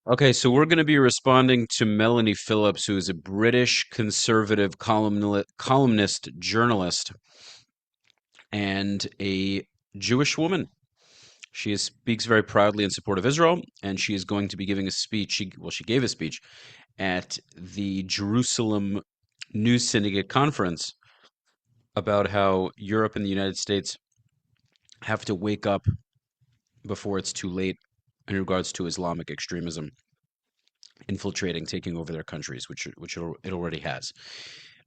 Okay, so we're going to be responding to Melanie Phillips, who is a British conservative columnist, journalist, and a Jewish woman. She speaks very proudly in support of Israel, and she is going to be giving a speech. She gave a speech at the Jerusalem News Syndicate conference about how Europe and the United States have to wake up before it's too late in regards to Islamic extremism infiltrating, taking over their countries, which it already has.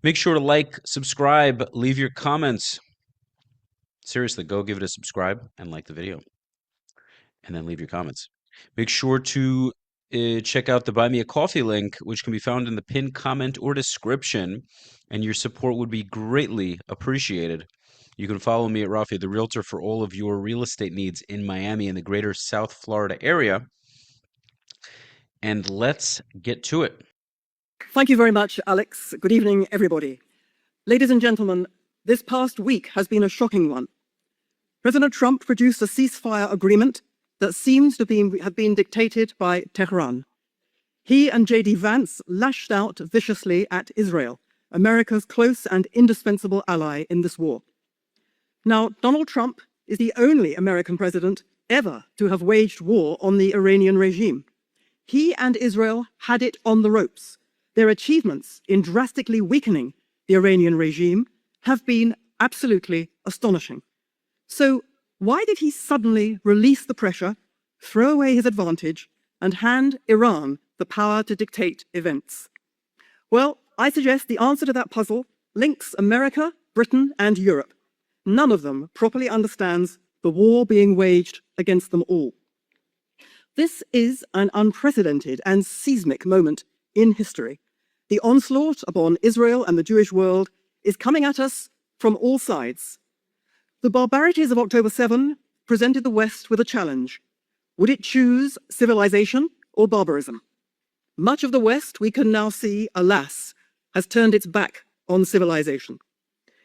Make sure to like, subscribe, leave your comments. Seriously, go give it a subscribe and like the video, and then leave your comments. Make sure to check out the Buy Me a Coffee link, which can be found in the pinned comment or description, and your support would be greatly appreciated. You can follow me at Rafi, the realtor, for all of your real estate needs in Miami and the greater South Florida area. And let's get to it. Thank you very much, Alex. Good evening, everybody. Ladies and gentlemen, this past week has been a shocking one. President Trump produced a ceasefire agreement that seems to have been dictated by Tehran. He and J.D. Vance lashed out viciously at Israel, America's close and indispensable ally in this war. Now, Donald Trump is the only American president ever to have waged war on the Iranian regime. He and Israel had it on the ropes. Their achievements in drastically weakening the Iranian regime have been absolutely astonishing. So why did he suddenly release the pressure, throw away his advantage, and hand Iran the power to dictate events? Well, I suggest the answer to that puzzle links America, Britain, and Europe. None of them properly understands the war being waged against them all. This is an unprecedented and seismic moment in history. The onslaught upon Israel and the Jewish world is coming at us from all sides. The barbarities of October 7 presented the West with a challenge. Would it choose civilization or barbarism? Much of the West, we can now see, alas, has turned its back on civilization.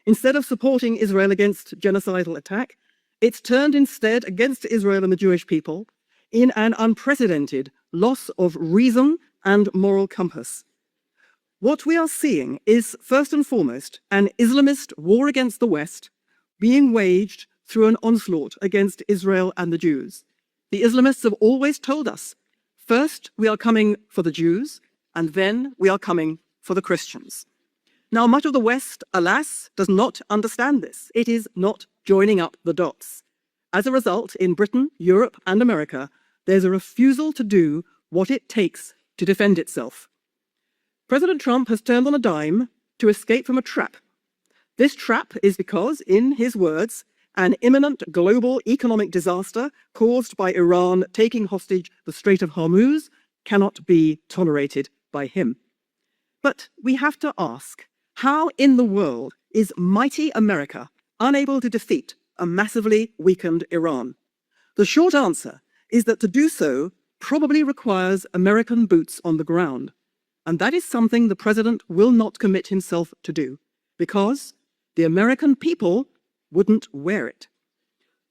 Instead of supporting Israel against genocidal attack, it's turned instead against Israel and the Jewish people in an unprecedented loss of reason and moral compass. What we are seeing is, first and foremost, an Islamist war against the West being waged through an onslaught against Israel and the Jews. The Islamists have always told us, first we are coming for the Jews, and then we are coming for the Christians. Now, much of the West, alas, does not understand this. It is not joining up the dots. As a result, in Britain, Europe, and America, there's a refusal to do what it takes to defend itself. President Trump has turned on a dime to escape from a trap. This trap is because, in his words, an imminent global economic disaster caused by Iran taking hostage the Strait of Hormuz cannot be tolerated by him. But we have to ask, how in the world is mighty America unable to defeat a massively weakened Iran? The short answer is that to do so probably requires American boots on the ground. And that is something the president will not commit himself to do, because the American people wouldn't wear it.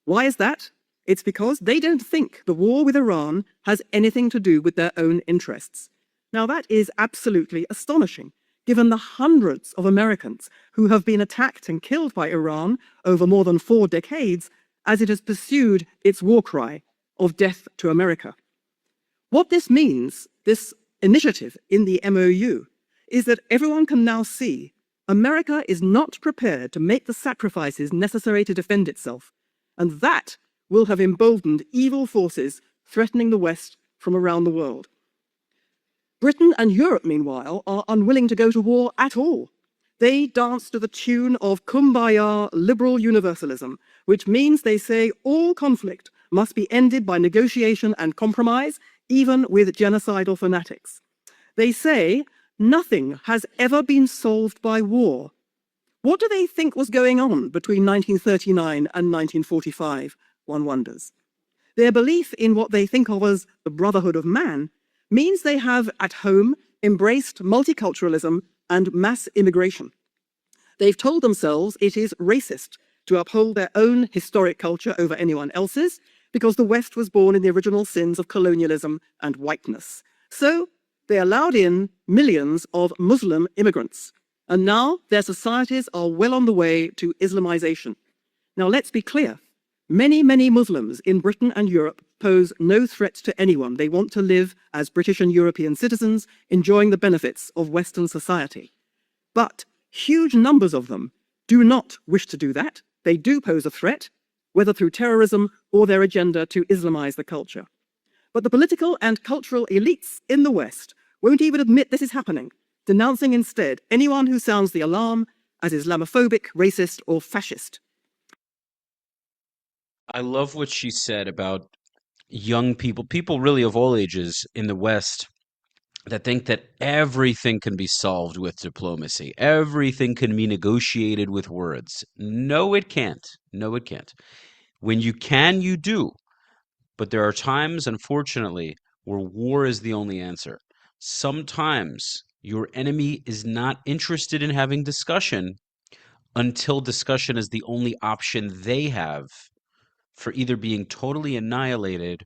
Why is that? It's because they don't think the war with Iran has anything to do with their own interests. Now, that is absolutely astonishing, given the hundreds of Americans who have been attacked and killed by Iran over more than 4 decades as it has pursued its war cry of death to America. What this means, this initiative in the MOU, is that everyone can now see America is not prepared to make the sacrifices necessary to defend itself, and that will have emboldened evil forces threatening the West from around the world. Britain and Europe, meanwhile, are unwilling to go to war at all. They dance to the tune of Kumbaya liberal universalism, which means they say all conflict must be ended by negotiation and compromise, even with genocidal fanatics. They say nothing has ever been solved by war. What do they think was going on between 1939 and 1945, one wonders? Their belief in what they think of as the brotherhood of man means they have, at home, embraced multiculturalism and mass immigration. They've told themselves it is racist to uphold their own historic culture over anyone else's, because the West was born in the original sins of colonialism and whiteness. So they allowed in millions of Muslim immigrants, and now their societies are well on the way to Islamization. Now let's be clear. Many, many Muslims in Britain and Europe pose no threat to anyone. They want to live as British and European citizens, enjoying the benefits of Western society. But huge numbers of them do not wish to do that. They do pose a threat, whether through terrorism or their agenda to Islamize the culture. But the political and cultural elites in the West won't even admit this is happening, denouncing instead anyone who sounds the alarm as Islamophobic, racist, or fascist. I love what she said about young people really of all ages in the West, that think that everything can be solved with diplomacy. Everything can be negotiated with words. No, it can't. No, it can't. When you can, you do. But there are times, unfortunately, where war is the only answer. Sometimes your enemy is not interested in having discussion until discussion is the only option they have for either being totally annihilated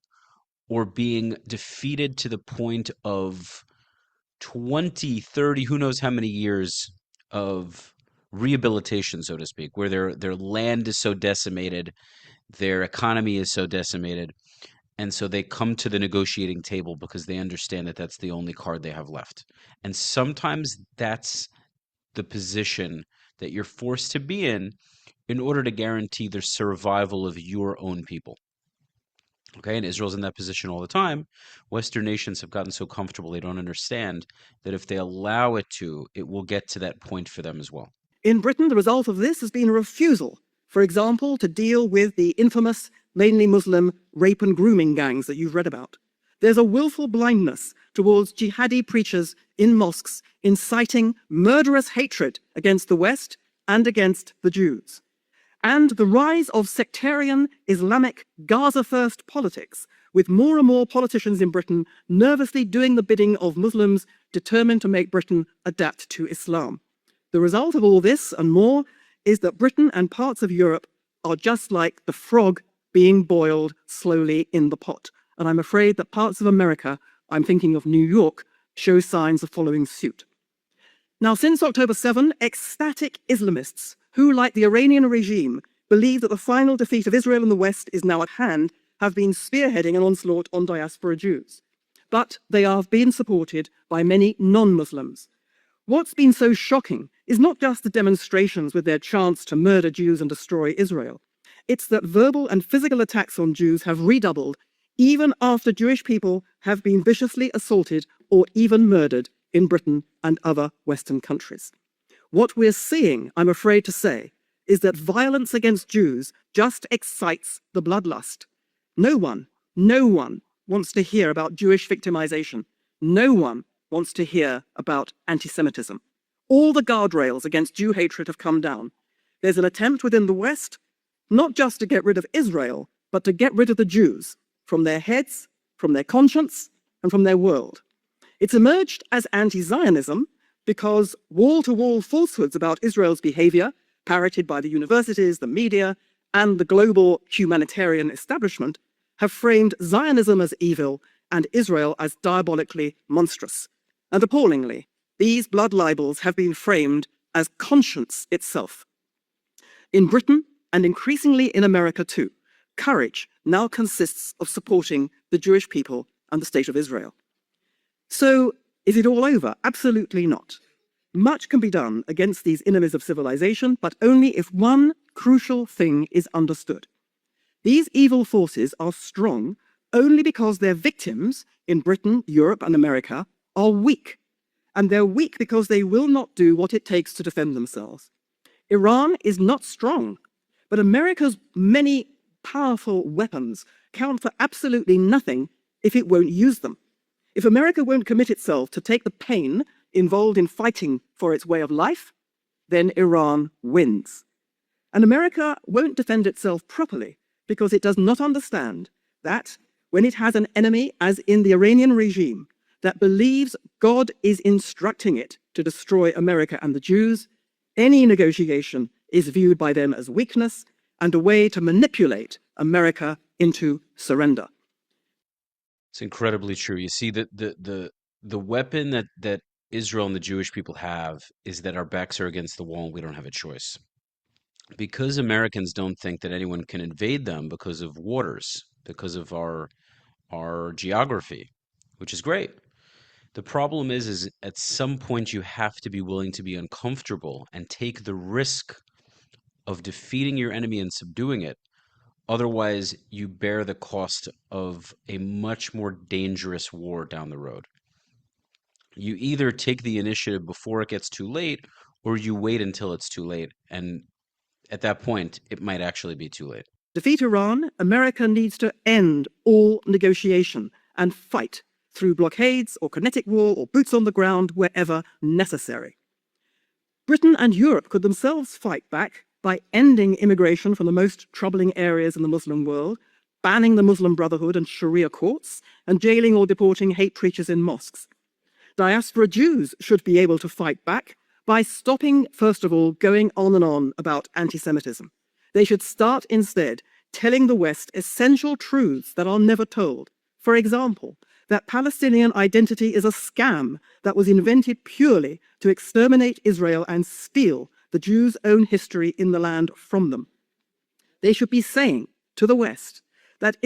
or being defeated to the point of 20, 30, who knows how many years of rehabilitation, so to speak, where their land is so decimated, their economy is so decimated, and so they come to the negotiating table because they understand that that's the only card they have left. And sometimes that's the position that you're forced to be in order to guarantee the survival of your own people. Okay, and Israel's in that position all the time. Western nations have gotten so comfortable they don't understand that if they allow it to, it will get to that point for them as well. In Britain, the result of this has been a refusal, for example, to deal with the infamous, mainly Muslim, rape and grooming gangs that you've read about. There's a willful blindness towards jihadi preachers in mosques inciting murderous hatred against the West and against the Jews. And the rise of sectarian Islamic Gaza-first politics, with more and more politicians in Britain nervously doing the bidding of Muslims determined to make Britain adapt to Islam. The result of all this and more is that Britain and parts of Europe are just like the frog being boiled slowly in the pot. And I'm afraid that parts of America, I'm thinking of New York, show signs of following suit. Now, since October 7, ecstatic Islamists who, like the Iranian regime, believe that the final defeat of Israel in the West is now at hand, have been spearheading an onslaught on diaspora Jews. But they have been supported by many non-Muslims. What's been so shocking is not just the demonstrations with their chants to murder Jews and destroy Israel. It's that verbal and physical attacks on Jews have redoubled even after Jewish people have been viciously assaulted or even murdered in Britain and other Western countries. What we're seeing, I'm afraid to say, is that violence against Jews just excites the bloodlust. No one wants to hear about Jewish victimization. No one wants to hear about anti-Semitism. All the guardrails against Jew hatred have come down. There's an attempt within the West, not just to get rid of Israel, but to get rid of the Jews from their heads, from their conscience, and from their world. It's emerged as anti-Zionism because wall-to-wall falsehoods about Israel's behavior, parroted by the universities, the media, and the global humanitarian establishment, have framed Zionism as evil and Israel as diabolically monstrous. And appallingly, these blood libels have been framed as conscience itself. In Britain, and increasingly in America too, courage now consists of supporting the Jewish people and the state of Israel. So, is it all over? Absolutely not. Much can be done against these enemies of civilization, but only if one crucial thing is understood. These evil forces are strong only because their victims in Britain, Europe, and America are weak. And they're weak because they will not do what it takes to defend themselves. Iran is not strong, but America's many powerful weapons count for absolutely nothing if it won't use them. If America won't commit itself to take the pain involved in fighting for its way of life, then Iran wins. And America won't defend itself properly because it does not understand that when it has an enemy, as in the Iranian regime, that believes God is instructing it to destroy America and the Jews, any negotiation is viewed by them as weakness and a way to manipulate America into surrender. It's incredibly true. You see that the The weapon that Israel and the Jewish people have is that our backs are against the wall and we don't have a choice. Because Americans don't think that anyone can invade them because of waters, because of our geography, which is great. The problem is at some point you have to be willing to be uncomfortable and take the risk of defeating your enemy and subduing it. Otherwise, you bear the cost of a much more dangerous war down the road. You either take the initiative before it gets too late, or you wait until it's too late. And at that point, it might actually be too late. Defeat Iran, America needs to end all negotiation and fight through blockades or kinetic war or boots on the ground wherever necessary. Britain and Europe could themselves fight back by ending immigration from the most troubling areas in the Muslim world, banning the Muslim Brotherhood and Sharia courts, and jailing or deporting hate preachers in mosques. Diaspora Jews should be able to fight back by stopping, first of all, going on and on about anti-Semitism. They should start instead telling the West essential truths that are never told. For example, that Palestinian identity is a scam that was invented purely to exterminate Israel and steal the Jews' own history in the land from them. They should be saying to the West that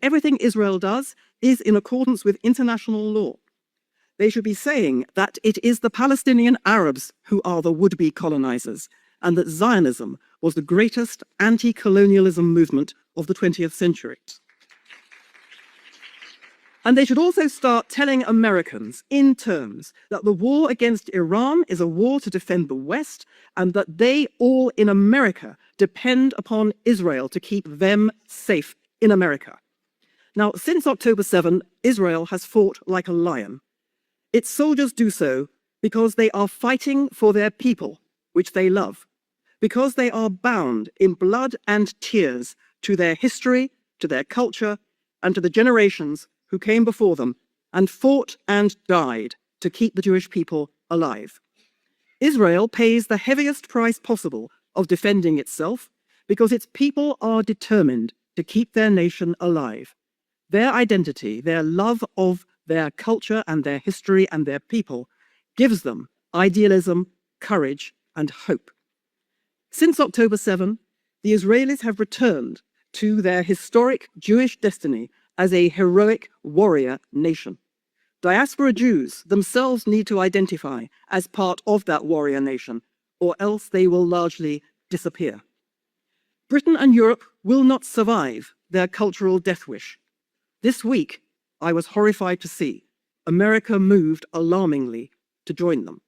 everything Israel does is in accordance with international law. They should be saying that it is the Palestinian Arabs who are the would-be colonizers, and that Zionism was the greatest anti-colonialism movement of the 20th century. And they should also start telling Americans in terms that the war against Iran is a war to defend the West, and that they all in America depend upon Israel to keep them safe in America. Now, since October 7, Israel has fought like a lion. Its soldiers do so because they are fighting for their people, which they love, because they are bound in blood and tears to their history, to their culture, and to the generations who came before them and fought and died to keep the Jewish people alive. Israel pays the heaviest price possible of defending itself because its people are determined to keep their nation alive. Their identity, their love of their culture and their history and their people gives them idealism, courage, and hope. Since October 7, the Israelis have returned to their historic Jewish destiny as a heroic warrior nation. Diaspora Jews themselves need to identify as part of that warrior nation, or else they will largely disappear. Britain and Europe will not survive their cultural death wish. This week, I was horrified to see America moved alarmingly to join them.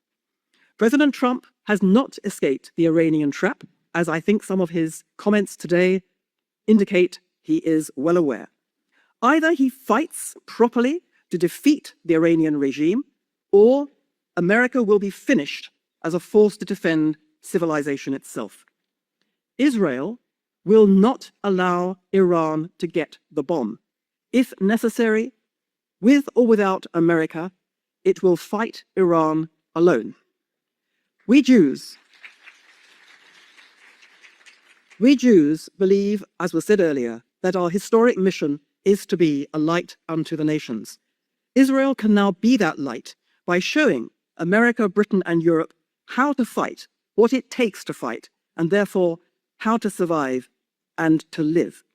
President Trump has not escaped the Iranian trap, as I think some of his comments today indicate he is well aware. Either he fights properly to defeat the Iranian regime, or America will be finished as a force to defend civilization itself. Israel will not allow Iran to get the bomb. If necessary, with or without America, it will fight Iran alone. We Jews believe, as was said earlier, that our historic mission is to be a light unto the nations. Israel can now be that light by showing America, Britain, and Europe how to fight, what it takes to fight, and therefore how to survive and to live.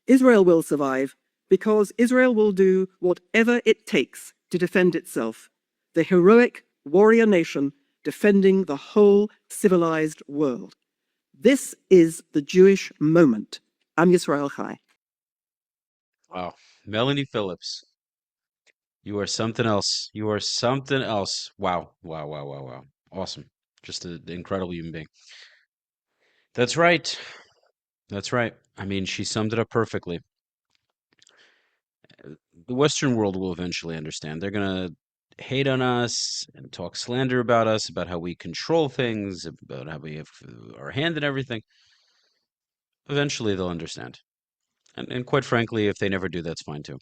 Israel will survive because Israel will do whatever it takes to defend itself, the heroic warrior nation defending the whole civilized world. This is the Jewish moment. Am Yisrael Chai. Wow. Melanie Phillips, you are something else. You are something else. Wow. Wow, wow, wow, wow. Awesome. Just an incredible human being. That's right. That's right. I mean, she summed it up perfectly. The Western world will eventually understand. They're going to hate on us and talk slander about us, about how we control things, about how we have our hand in everything. Eventually, they'll understand. And quite frankly, if they never do, that's fine too.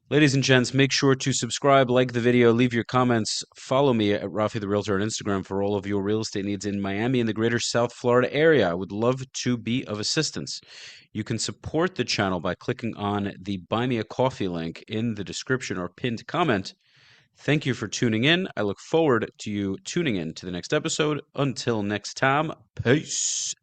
Ladies and gents, make sure to subscribe, like the video, leave your comments. Follow me at Rafi the Realtor on Instagram for all of your real estate needs in Miami and the greater South Florida area. I would love to be of assistance. You can support the channel by clicking on the Buy Me a Coffee link in the description or pinned comment. Thank you for tuning in. I look forward to you tuning in to the next episode. Until next time, peace.